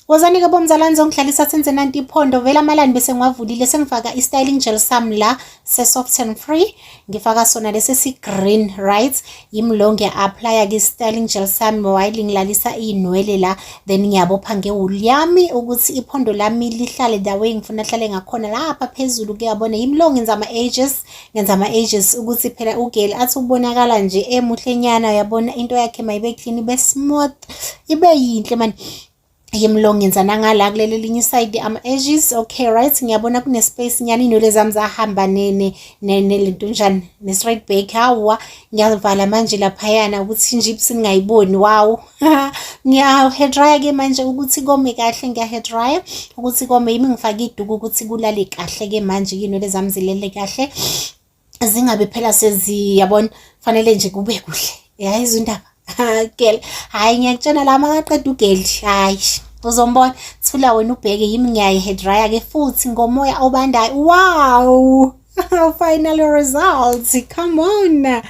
Wozani ke bomzalwane zongidlalisa senze nanti iphondo vela amalani bese ngiwavulile sengifaka i-styling gel sami la se-soft and free ngifaka sona lesi si-green right yimi lo ngiya-aplya ke i-styling gel sami while ngilalisa iy'nwele la then ngiyabopha ngewulu yami ukuthi iphondo lami lihlale the way ngifuna lihlale ngakhona lapha phezulu kuyabona yimi lo ngenza ama-edges ukuthi phela ugeli athi ubonakala nje emuhlenyana uyabona into yakhe mayibe clean ibe smooth ibe yinhle mani yimi lo ngenza nangala kuleli linye side ama-edges okay right ngiyabona kune-space nyana iy'nwele zami zahamba lento njani ne-straight back hawa ngiyavala manje laphayana ukuthi nje ibisi ningayiboni wow ngiya-hair dryer ke manje ukuthi kome kahle ngiya-hair dryer ukuthi kome yimi ngifake iduku ukuthi kulale kahle ke manje iy'nwele zami zilele kahle zingabe phela seziyabona fanele nje kube kuhle yayizwa indaba girl hayi ngiyakutshena la makaqeda ugeli hayi uzombona thula wena ubheke yimi ngiyayi-hair dryer ke futhi ngomoya obandayo wow final results come on